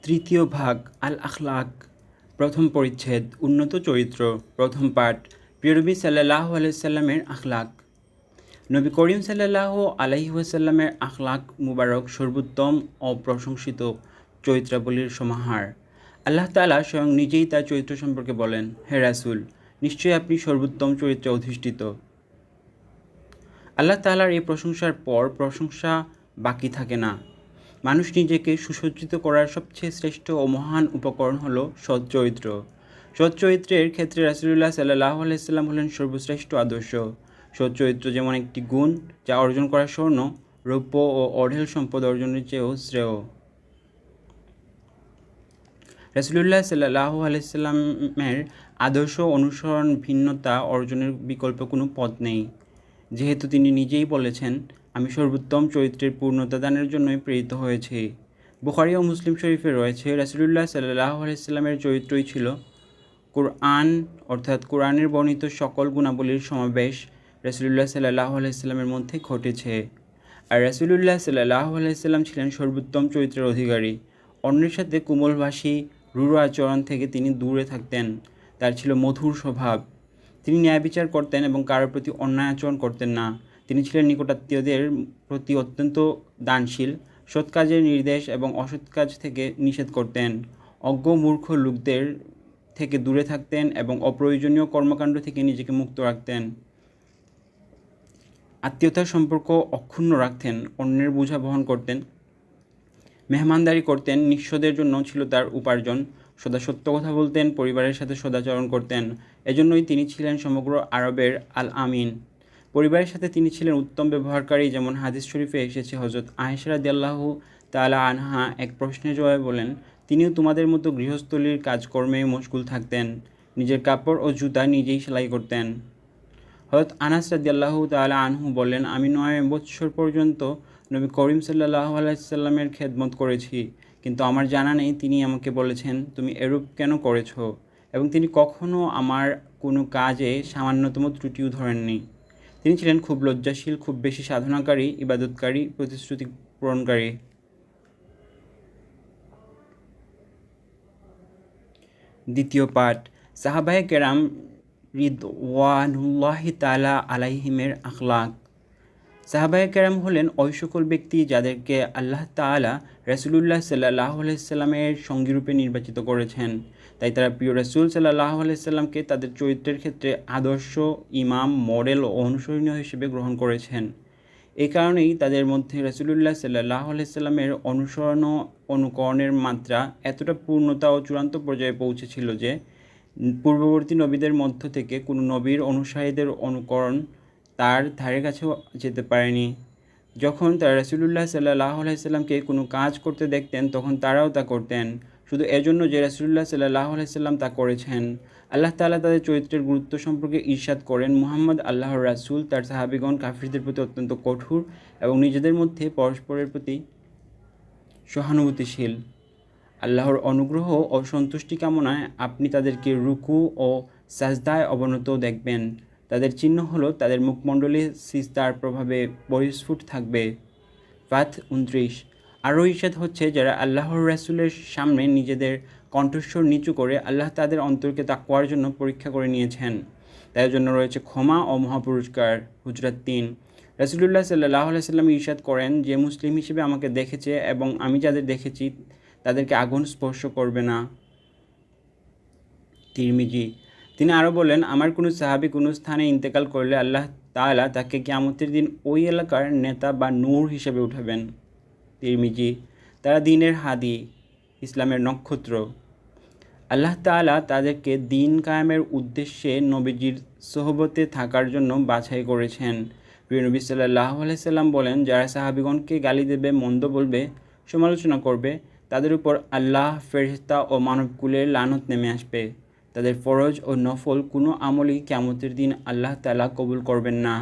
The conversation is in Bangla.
তৃতীয় ভাগ আল আখলাক, প্রথম পরিচ্ছেদ উন্নত চরিত্র, প্রথম পাঠ প্রিয় নবী সাল্লাল্লাহু আলাইহি সাল্লামের আখলাক। নবী করিম সাল্লাল্লাহু আলাইহি ওয়াসাল্লামের আখলাক মুবারক সর্বোত্তম ও প্রশংসিত চরিত্রাবলীর সমাহার। আল্লাহ তাআলা স্বয়ং নিজেই তার চরিত্র সম্পর্কে বলেন, হে রাসূল, নিশ্চয়ই আপনি সর্বোত্তম চরিত্রে অধিষ্ঠিত। আল্লাহ তাআলার এই প্রশংসার পর প্রশংসা বাকি থাকে না। মানুষ নিজেকে সুসজ্জিত করার সবচেয়ে শ্রেষ্ঠ ও মহান উপকরণ হলো সৎ চরিত্র। সৎ চরিত্রের ক্ষেত্রে রাসূলুল্লাহ সাল্লাল্লাহু আলাইহি সাল্লাম হলেন সর্বশ্রেষ্ঠ আদর্শ। সৎ চরিত্র যেমন একটি গুণ যা অর্জন করা স্বর্ণ, রৌপ্য ও অঢেল সম্পদ অর্জনের চেয়েও শ্রেয়। রাসূলুল্লাহ সাল্লাল্লাহু আলাইহি সাল্লামের আদর্শ অনুসরণ ভিন্নতা অর্জনের বিকল্প কোনো পথ নেই, যেহেতু তিনি নিজেই বলেছেন, আমি সর্বোত্তম চরিত্রের পূর্ণতা দানের জন্যই প্রেরিত হয়েছি। বুখারী ও মুসলিম শরীফে রয়েছে, রাসূলুল্লাহ সাল্লাল্লাহু আলাইহি সাল্লামের চরিত্রই ছিল কোরআন, অর্থাৎ কোরআনের বর্ণিত সকল গুণাবলীর সমাবেশ রাসূলুল্লাহ সাল্লাল্লাহু আলাইহি সাল্লামের মধ্যে ঘটেছে। আর রাসূলুল্লাহ সাল্লাল্লাহু আলাইহি সাল্লাম ছিলেন সর্বোত্তম চরিত্রের অধিকারী। অন্যের সাথে কোমলভাষী রূঢ় আচরণ থেকে তিনি দূরে থাকতেন। তার ছিল মধুর স্বভাব। তিনি ন্যায় বিচার করতেন এবং কারোর প্রতি অন্যায় আচরণ করতেন না। তিনি ছিলেন নিকটাত্মীয়দের প্রতি অত্যন্ত দানশীল, সৎ কাজের নির্দেশ এবং অসৎ কাজ থেকে নিষেধ করতেন। অজ্ঞ মূর্খ লোকদের থেকে দূরে থাকতেন এবং অপ্রয়োজনীয় কর্মকাণ্ড থেকে নিজেকে মুক্ত রাখতেন। আত্মীয়তার সম্পর্ক অক্ষুণ্ণ রাখতেন, অন্যের বোঝা বহন করতেন, মেহমানদারি করতেন, নিঃস্বদের জন্য ছিল তার উপার্জন, সদা সত্য কথা বলতেন, পরিবারের সাথে সদাচরণ করতেন। এজন্যই তিনি ছিলেন সমগ্র আরবের আল আমিন। পরিবারের সাথে তিনি ছিলেন উত্তম ব্যবহারকারী, যেমন হাদিস শরীফে এসেছে, হযরত আয়েশা রাদিয়াল্লাহু তাআলা আনহা এক প্রশ্নের জবাবে বলেন, তিনিও তোমাদের মতো গৃহস্থলীর কাজকর্মে মশগুল থাকতেন, নিজের কাপড় ও জুতা নিজেই সেলাই করতেন। হযরত আনাস রাদিয়াল্লাহু তাআলা আনহু বলেন, আমি 9 বৎসর পর্যন্ত নবী করিম সাল্লাল্লাহু আলাইহি সাল্লামের খেদমত করেছি, কিন্তু আমার জানা নেই তিনি আমাকে বলেছেন, তুমি এরূপ কেন করেছ, এবং তিনি কখনও আমার কোনো কাজে সামান্যতম ত্রুটিও ধরেননি। তিনি ছিলেন খুব লজ্জাশীল, খুব বেশি সাধনাকারী, ইবাদতকারী, প্রতিশ্রুতি পূরণকারী। দ্বিতীয় পাঠ সাহাবায়ে কেরাম রিদওয়ানুল্লাহি তাআলা আলাইহিমের আখলাক। সাহাবায়ে কেরাম হলেন ওই সকল ব্যক্তি যাদেরকে আল্লাহ তাআলা রাসূলুল্লাহ সাল্লাল্লাহু আলাইহি সাল্লামের সঙ্গীরূপে নির্বাচিত করেছেন। তাই তারা প্রিয় রাসূল সাল্লাল্লাহু আলাইহি সাল্লামকে তাদের চরিত্রের ক্ষেত্রে আদর্শ, ইমাম, মডেল ও অনুসরণীয় হিসেবে গ্রহণ করেছেন। এই কারণেই তাদের মধ্যে রাসূলুল্লাহ সাল্লাল্লাহু আলাইহি সাল্লামের অনুসরণ ও অনুকরণের মাত্রা এতটা পূর্ণতা ও চূড়ান্ত পর্যায়ে পৌঁছেছিল যে পূর্ববর্তী নবীদের মধ্য থেকে কোনো নবীর অনুসারীদের অনুকরণ তার ধারে কাছেও যেতে পারেনি। যখন তারা রাসূলুল্লাহ সাল্লাল্লাহু আলাইহি সাল্লামকে কোনো কাজ করতে দেখতেন, তখন তারাও তা করতেন, শুধু এজন্য যে রাসূলুল্লাহ সাল্লাল্লাহু আলাইহি সাল্লাম তা করেছেন। আল্লাহ তাআলা তাদের চরিত্রের গুরুত্ব সম্পর্কে ইরশাদ করেন, মুহাম্মদ আল্লাহর রাসূল, তার সাহাবীগণ কাফিরদের প্রতি অত্যন্ত কঠোর এবং নিজেদের মধ্যে পরস্পরের প্রতি সহানুভূতিশীল। আল্লাহর অনুগ্রহ ও সন্তুষ্টি কামনায় আপনি তাদেরকে রুকু ও সাজদায় অবনত দেখবেন। তাদের চিহ্ন হলো তাদের মুখমণ্ডলে সিজদার প্রভাবে পরিস্ফুট থাকবে। ফাত 29। আরও ইরশাদ হচ্ছে, যারা আল্লাহর রাসূলের সামনে নিজেদের কণ্ঠস্বর নিচু করে আল্লাহ তাদের অন্তরকে তাকওয়ার জন্য পরীক্ষা করে নিয়েছেন, তাদের জন্য রয়েছে ক্ষমা ও মহাপুরস্কার। হুজরাত 3। রাসূলুল্লাহ সাল্লাল্লাহু আলাইহি সাল্লাম ইরশাদ করেন, যে মুসলিম হিসেবে আমাকে দেখেছে এবং আমি যাদের দেখেছি তাদেরকে আগুন স্পর্শ করবে না। তিরমিজি। তিনি আরও বলেন, আমার কোনো সাহাবী কোনো স্থানে ইন্তেকাল করলে আল্লাহ তাআলা তাকে কিয়ামতের দিন ওই এলাকার নেতা বা নূর হিসেবে উঠাবেন। তিরমিজি। তারা দ্বীনের হাদি, ইসলামের নক্ষত্র। আল্লাহ তাআলা তাদেরকে দ্বীন কায়েমের উদ্দেশ্যে নবীজির সোহবতে থাকার জন্য বাছাই করেছেন। প্রিয় নবী সাল্লাল্লাহু আলাইহি সাল্লাম বলেন, যারা সাহাবীগণকে গালি দেবে, মন্দ বলবে, সমালোচনা করবে, তাদের উপর আল্লাহ, ফেরেশতা ও মানবকুলের লানত নেমে আসবে। তাদের ফরজ ও নফল কোনো আমলই কিয়ামতের দিন আল্লাহ তাআলা কবুল করবেন না।